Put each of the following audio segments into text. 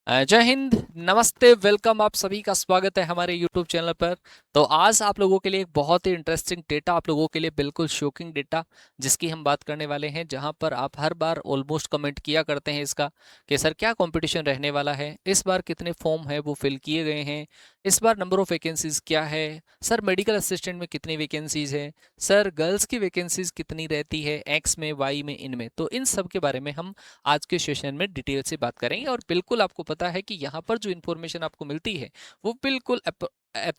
जय हिंद। नमस्ते, वेलकम, आप सभी का स्वागत है हमारे यूट्यूब चैनल पर। तो आज आप लोगों के लिए एक बहुत ही इंटरेस्टिंग डेटा, आप लोगों के लिए बिल्कुल शॉकिंग डेटा जिसकी हम बात करने वाले हैं, जहां पर आप हर बार ऑलमोस्ट कमेंट किया करते हैं इसका कि सर क्या कंपटीशन रहने वाला है, इस बार कितने फॉर्म है वो फिल किए गए हैं, इस बार नंबर ऑफ वैकेंसीज क्या है, सर मेडिकल असिस्टेंट में कितनी वैकेंसीज है, सर गर्ल्स की वैकेंसीज कितनी रहती है, एक्स में, वाई में, इनमें। तो इन सब के बारे में हम आज के सेशन में डिटेल से बात करेंगे और बिल्कुल आपको पता है कि यहाँ पर जो इन्फॉर्मेशन आपको मिलती है वो बिल्कुल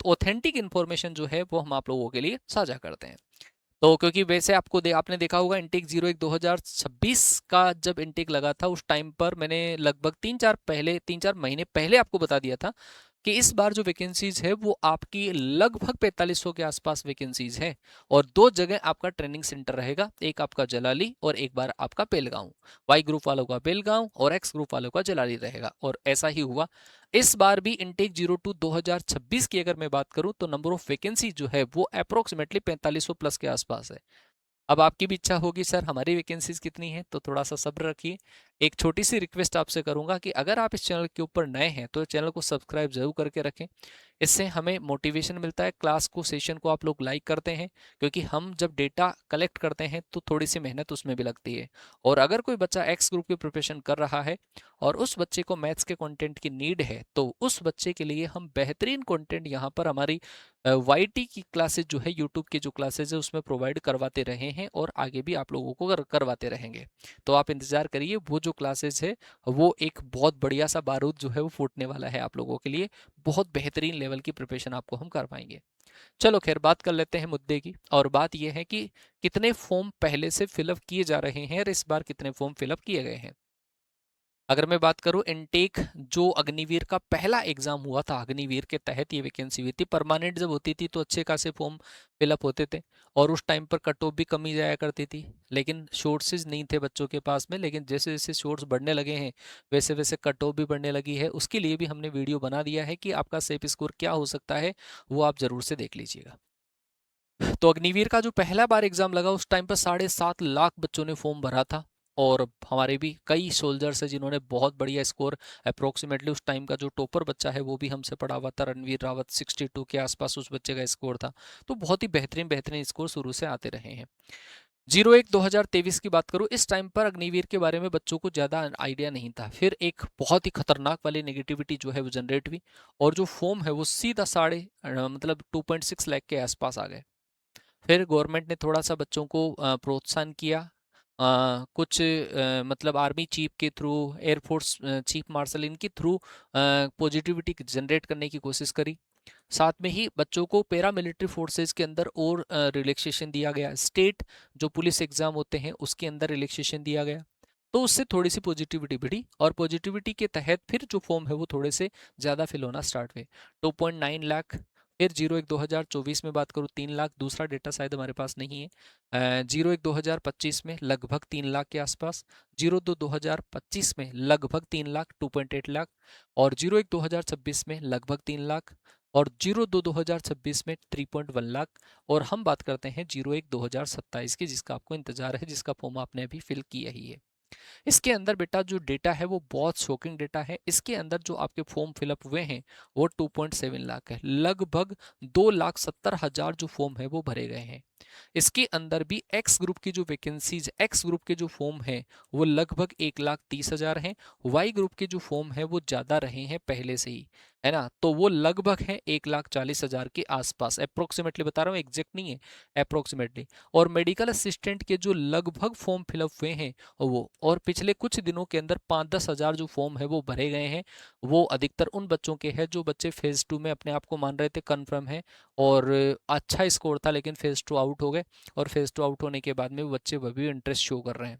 ऑथेंटिक इन्फॉर्मेशन जो है वो हम आप लोगों के लिए साझा करते हैं। तो क्योंकि वैसे आपने देखा होगा इनटेक 01/2026 का जब इनटेक लगा था उस टाइम पर मैंने लगभग 3-4 महीने पहले आपको बता दिया था कि इस बार जो वैकेंसीज है वो आपकी लगभग 4500 के आसपास वैकेंसीज है। और दो जगह आपका ट्रेनिंग सेंटर रहेगा, एक आपका जलाली और एक बार आपका बेलगांव। वाई ग्रुप वालों का बेलगांव और एक्स ग्रुप वालों का जलाली रहेगा, और ऐसा ही हुआ। इस बार भी इनटेक 02/2026 की अगर मैं बात करूं तो नंबर ऑफ वैकेंसी जो है वो अप्रोक्सीमेटली 4500 प्लस के आसपास है। अब आपकी भी इच्छा होगी सर हमारी वैकेंसीज कितनी है, तो थोड़ा सा सब्र रखिए। एक छोटी सी रिक्वेस्ट आपसे करूंगा कि अगर आप इस चैनल के ऊपर नए हैं तो चैनल को सब्सक्राइब जरूर करके रखें। इससे हमें मोटिवेशन मिलता है, क्लास को, सेशन को आप लोग लाइक करते हैं, क्योंकि हम जब डेटा कलेक्ट करते हैं तो थोड़ी सी मेहनत उसमें भी लगती है। और अगर कोई बच्चा एक्स ग्रुप की प्रिपरेशन कर रहा है और उस बच्चे को मैथ्स के कंटेंट की नीड है, तो उस बच्चे के लिए हम बेहतरीन कंटेंट यहाँ पर हमारी वाईटी की क्लासेज जो है, यूट्यूब की जो क्लासेज है उसमें प्रोवाइड करवाते रहे हैं और आगे भी आप लोगों को करवाते रहेंगे। तो आप इंतजार करिए, वो जो क्लासेज है वो एक बहुत बढ़िया सा बारूद जो है वो फूटने वाला है आप लोगों के लिए। बहुत बेहतरीन लेवल की प्रिपरेशन आपको हम कर पाएंगे। चलो खैर, बात कर लेते हैं मुद्दे की। और बात यह है कि कितने फॉर्म पहले से फिलअप किए जा रहे हैं और इस बार कितने फॉर्म फिलअप किए गए हैं। अगर मैं बात करूं इनटेक, जो अग्निवीर का पहला एग्जाम हुआ था, अग्निवीर के तहत ये वैकेंसी हुई थी। परमानेंट जब होती थी तो अच्छे खासे फॉर्म फिलअप होते थे और उस टाइम पर कट ऑफ भी कम ही जाया करती थी, लेकिन सोर्सेज नहीं थे बच्चों के पास में। लेकिन जैसे जैसे सोर्स बढ़ने लगे हैं वैसे वैसे कट ऑफ भी बढ़ने लगी है। उसके लिए भी हमने वीडियो बना दिया है कि आपका सेफ स्कोर क्या हो सकता है, वो आप जरूर से देख लीजिएगा। तो अग्निवीर का जो पहला बार एग्जाम लगा उस टाइम पर 7.5 लाख बच्चों ने फॉर्म भरा था। और हमारे भी कई सोल्जर्स हैं जिन्होंने बहुत बढ़िया स्कोर, अप्रोक्सीमेटली उस टाइम का जो टॉपर बच्चा है वो भी हमसे पढ़ा हुआ था, रणवीर रावत, 62 के आसपास उस बच्चे का स्कोर था। तो बहुत ही बेहतरीन बेहतरीन स्कोर शुरू से आते रहे हैं। 01/2023 की बात करूं, इस टाइम पर अग्निवीर के बारे में बच्चों को ज़्यादा आइडिया नहीं था। फिर एक बहुत ही खतरनाक वाली नेगेटिविटी जो है वो जनरेट हुई और जो फॉर्म है वो सीधा मतलब 2.6 लाख के आसपास आ गए। फिर गवर्नमेंट ने थोड़ा सा बच्चों को प्रोत्साहन किया, कुछ मतलब आर्मी चीफ के थ्रू, एयरफोर्स चीफ मार्शल, इनके थ्रू पॉजिटिविटी जनरेट करने की कोशिश करी। साथ में ही बच्चों को पैरा मिलिट्री फोर्सेज के अंदर और रिलैक्सेशन दिया गया, स्टेट जो पुलिस एग्जाम होते हैं उसके अंदर रिलैक्सेशन दिया गया। तो उससे थोड़ी सी पॉजिटिविटी बढ़ी और पॉजिटिविटी के तहत फिर जो फॉर्म है वो थोड़े से ज़्यादा फिल होना स्टार्ट हुए, 2.9 लाख। फिर 01/2024 में बात करूँ 3 लाख, दूसरा डेटा शायद हमारे पास नहीं है। 01/2025 में लगभग 3 लाख के आसपास, 02/2025 में लगभग 3 लाख, 2.8 लाख, और 01/2026 में लगभग 3 लाख, और 02/2026 में 3.1 लाख। और हम बात करते हैं 01/2027 की, जिसका आपको इंतजार है, जिसका फॉर्म आपने अभी फिल किया ही है। इसके अंदर बेटा जो डेटा है वो बहुत शॉकिंग डेटा है। इसके अंदर जो आपके फॉर्म फिलअप हुए हैं वो 2.7 लाख है, लगभग 2,70,000 जो फॉर्म है वो भरे गए हैं। इसके अंदर भी एक्स ग्रुप की जो वैकेंसीज, एक्स ग्रुप के जो फॉर्म है वो लगभग 1,30,000 हैं। वाई ग्रुप के जो फॉर्म है वो ज़्यादा रहे हैं पहले से ही, है ना, तो वो लगभग है 1,40,000 के आसपास, अप्रोक्सीमेटली बता रहा हूँ, एग्जैक्ट नहीं है, अप्रोक्सीमेटली। और मेडिकल असिस्टेंट के जो लगभग फॉर्म फिलअप हुए हैं वो, और पिछले कुछ दिनों के अंदर 5-10 हज़ार जो फॉर्म है वो भरे गए हैं, वो अधिकतर उन बच्चों के हैं जो बच्चे फेज 2 में अपने आप को मान रहे थे कन्फर्म है और अच्छा स्कोर था, लेकिन फेज 2 आउट हो गए। और फेज 2 आउट होने के बाद में वो बच्चे वह भी इंटरेस्ट शो कर रहे हैं।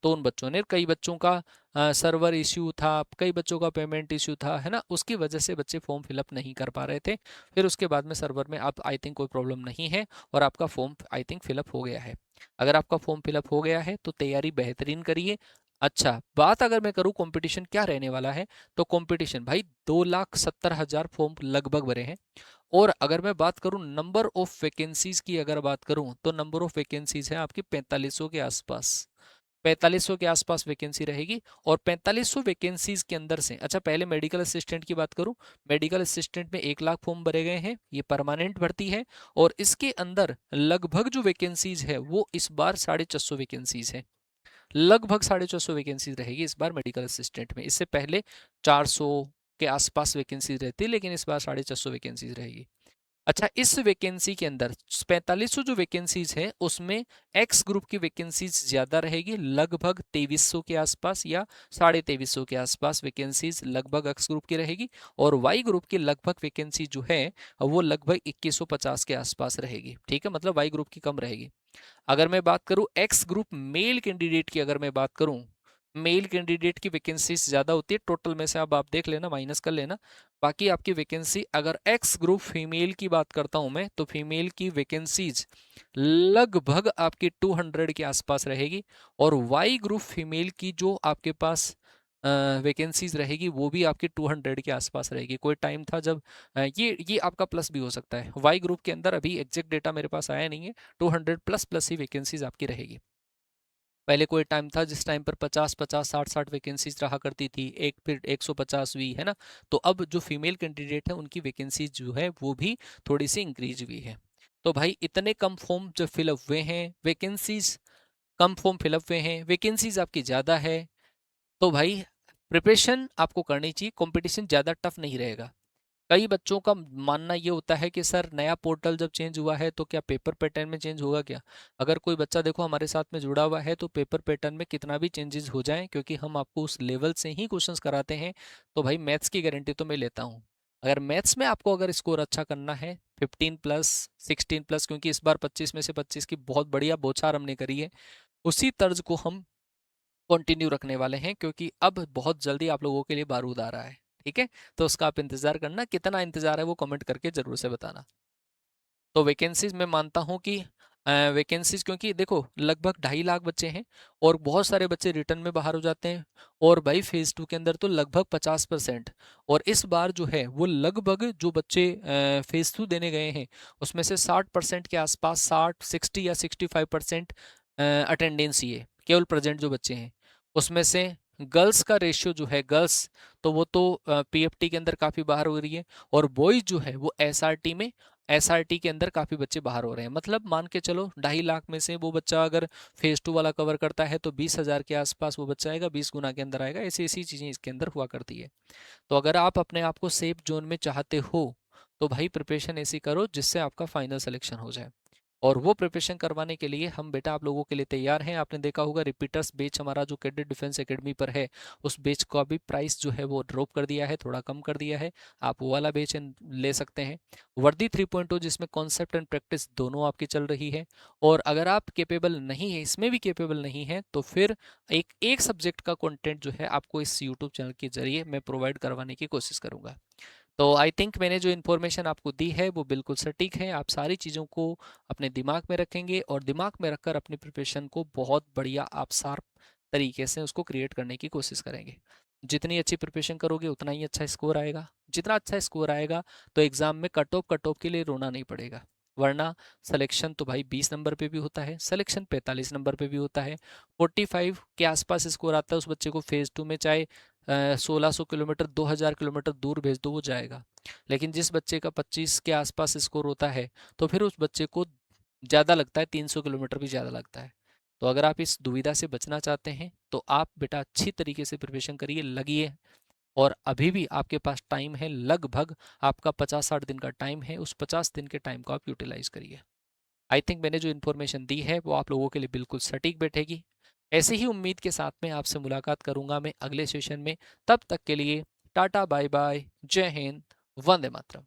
तो उन बच्चों ने, कई बच्चों का सर्वर इश्यू था, कई बच्चों का पेमेंट इश्यू था, है ना, उसकी वजह से बच्चे फॉर्म फिलअप नहीं कर पा रहे थे। फिर उसके बाद में सर्वर में अब आई थिंक कोई प्रॉब्लम नहीं है और आपका फॉर्म आई थिंक फिलअप हो गया है। अगर आपका फॉर्म फिलअप हो गया है तो तैयारी बेहतरीन करिए। अच्छा, बात अगर मैं करूँ कंपटीशन क्या रहने वाला है, तो कंपटीशन भाई 2,70,000 फॉर्म लगभग भरे हैं। और अगर मैं बात करूं नंबर ऑफ वैकेंसीज की, अगर बात करूं तो नंबर ऑफ वैकेंसीज है आपकी 4500 के आसपास। 4500 के आसपास वैकेंसी रहेगी। और 4500 वैकेंसीज के अंदर से, अच्छा पहले मेडिकल असिस्टेंट की बात करूं, मेडिकल असिस्टेंट में 1 लाख फॉर्म भरे गए हैं, ये परमानेंट भर्ती है। और इसके अंदर लगभग जो वैकेंसीज है वो इस बार 450 वैकेंसीज है, लगभग 450 वैकेंसीज रहेगी इस बार मेडिकल असिस्टेंट में। इससे पहले 400 के आसपास वैकेंसीज रहती है, लेकिन इस बार 450 वैकेंसीज रहेगी। अच्छा, इस वैकेंसी के अंदर 4500 जो वैकेंसीज है उसमें एक्स ग्रुप की वैकेंसीज ज्यादा रहेगी, लगभग 2300 के आसपास या 2350 के आसपास वैकेंसीज लगभग एक्स ग्रुप की रहेगी। और वाई ग्रुप की लगभग वैकेंसी जो है वो लगभग 2150 के आसपास रहेगी। ठीक है, मतलब वाई ग्रुप की कम रहेगी। अगर मैं बात करूं एक्स ग्रुप मेल कैंडिडेट की, अगर मैं बात करूं मेल कैंडिडेट की वैकेंसीज ज्यादा होती है, टोटल में से अब आप देख लेना, माइनस कर लेना बाकी आपकी वैकेंसी। अगर एक्स ग्रुप फीमेल की बात करता हूं मैं, तो फीमेल की वैकेंसीज लगभग आपकी 200 के आसपास रहेगी। और वाई ग्रुप फीमेल की जो आपके पास वैकेंसीज रहेगी वो भी आपकी 200 के आसपास रहेगी। कोई टाइम था जब ये आपका प्लस भी हो सकता है। वाई ग्रुप के अंदर अभी एग्जैक्ट डेटा मेरे पास आया नहीं है, 200 प्लस प्लस ही वैकेंसीज आपकी रहेगी। पहले कोई टाइम था जिस टाइम पर 50-50 60-60 वैकेंसीज रहा करती थी, एक फिर 150 हुई है ना। तो अब जो फीमेल कैंडिडेट है उनकी वैकेंसीज जो है वो भी थोड़ी सी इंक्रीज हुई है। तो भाई इतने कम फॉर्म जब फिलअप हुए हैं, वैकेंसीज कम फॉर्म फिलअप हुए हैं, वैकेंसीज आपकी ज़्यादा है, तो भाई प्रिपरेशन आपको करनी चाहिए, कंपटीशन ज़्यादा टफ नहीं रहेगा। कई बच्चों का मानना ये होता है कि सर नया पोर्टल जब चेंज हुआ है तो क्या पेपर पैटर्न में चेंज होगा क्या। अगर कोई बच्चा देखो हमारे साथ में जुड़ा हुआ है तो पेपर पैटर्न में कितना भी चेंजेस हो जाए, क्योंकि हम आपको उस लेवल से ही क्वेश्चंस कराते हैं, तो भाई मैथ्स की गारंटी तो मैं लेता हूँ। अगर मैथ्स में आपको अगर स्कोर अच्छा करना है 15+, 16+, क्योंकि इस बार 25 में से 25 की बहुत बढ़िया बौछार हमने करी है, उसी तर्ज को हम कंटिन्यू रखने वाले हैं, क्योंकि अब बहुत जल्दी आप लोगों के लिए बारूद आ रहा है। ठीक है, तो उसका आप इंतजार करना, कितना इंतजार है वो कमेंट करके जरूर से बताना। तो वैकेंसीज मैं मानता हूं कि वैकेंसीज, क्योंकि देखो लगभग 2.5 लाख बच्चे हैं और बहुत सारे बच्चे रिटर्न में बाहर हो जाते हैं। और भाई फेज 2 के अंदर तो लगभग 50%। और इस बार जो है वो लगभग जो बच्चे फेज 2 देने गए हैं उसमें से 60% के आसपास, 60 या 65% अटेंडेंस ही है, केवल प्रेजेंट जो बच्चे हैं उसमें से। गर्ल्स का रेशियो जो है, गर्ल्स तो वो तो पीएफटी के अंदर काफ़ी बाहर हो रही है। और बॉयज जो है वो एसआरटी में, एसआरटी के अंदर काफ़ी बच्चे बाहर हो रहे हैं। मतलब मान के चलो 2.5 लाख में से वो बच्चा अगर फेज 2 वाला कवर करता है तो 20,000 के आसपास वो बच्चा आएगा, 20 गुना के अंदर आएगा। ऐसी ऐसी चीज़ें इसके अंदर हुआ करती है। तो अगर आप अपने आप को सेफ जोन में चाहते हो तो भाई प्रिपरेशन ऐसी करो जिससे आपका फाइनल सिलेक्शन हो जाए। और वो प्रिपरेशन करवाने के लिए हम बेटा आप लोगों के लिए तैयार हैं। आपने देखा होगा रिपीटर्स बैच हमारा जो कैडेट डिफेंस एकेडमी पर है, उस बैच का भी प्राइस जो है वो ड्रॉप कर दिया है, थोड़ा कम कर दिया है। आप वो वाला बैच ले सकते हैं। वर्दी 3.0 जिसमें कॉन्सेप्ट एंड प्रैक्टिस दोनों आपकी चल रही है। और अगर आप केपेबल नहीं है, इसमें भी केपेबल नहीं है, तो फिर एक एक सब्जेक्ट का कंटेंट जो है आपको इस यूट्यूब चैनल के जरिए मैं प्रोवाइड करवाने की कोशिश करूंगा। तो आई थिंक मैंने जो इन्फॉर्मेशन आपको दी है वो बिल्कुल सटीक है। आप सारी चीज़ों को अपने दिमाग में रखेंगे और दिमाग में रखकर अपनी प्रिपरेशन को बहुत बढ़िया आप शार्प तरीके से उसको क्रिएट करने की कोशिश करेंगे। जितनी अच्छी प्रिपरेशन करोगे उतना ही अच्छा स्कोर आएगा। जितना अच्छा स्कोर आएगा तो एग्ज़ाम में कट ऑफ के लिए रोना नहीं पड़ेगा। वरना सिलेक्शन तो भाई 20 नंबर पे भी होता है, सिलेक्शन 45 नंबर पे भी होता है। 45 के आसपास स्कोर आता है उस बच्चे को फेज़ 2 में, चाहे 1600 किलोमीटर 2000 किलोमीटर दूर भेज दो वो जाएगा। लेकिन जिस बच्चे का 25 के आसपास स्कोर होता है तो फिर उस बच्चे को ज़्यादा लगता है, 300 किलोमीटर भी ज़्यादा लगता है। तो अगर आप इस दुविधा से बचना चाहते हैं तो आप बेटा अच्छी तरीके से प्रिपरेशन करिए, लगिए। और अभी भी आपके पास टाइम है, लगभग आपका 50-60 दिन का टाइम है, उस 50 दिन के टाइम को आप यूटिलाइज करिए। आई थिंक मैंने जो इन्फॉर्मेशन दी है वो आप लोगों के लिए बिल्कुल सटीक बैठेगी। ऐसे ही उम्मीद के साथ में आपसे मुलाकात करूंगा मैं अगले सेशन में। तब तक के लिए टाटा बाय बाय, जय हिंद, वंदे मातरम।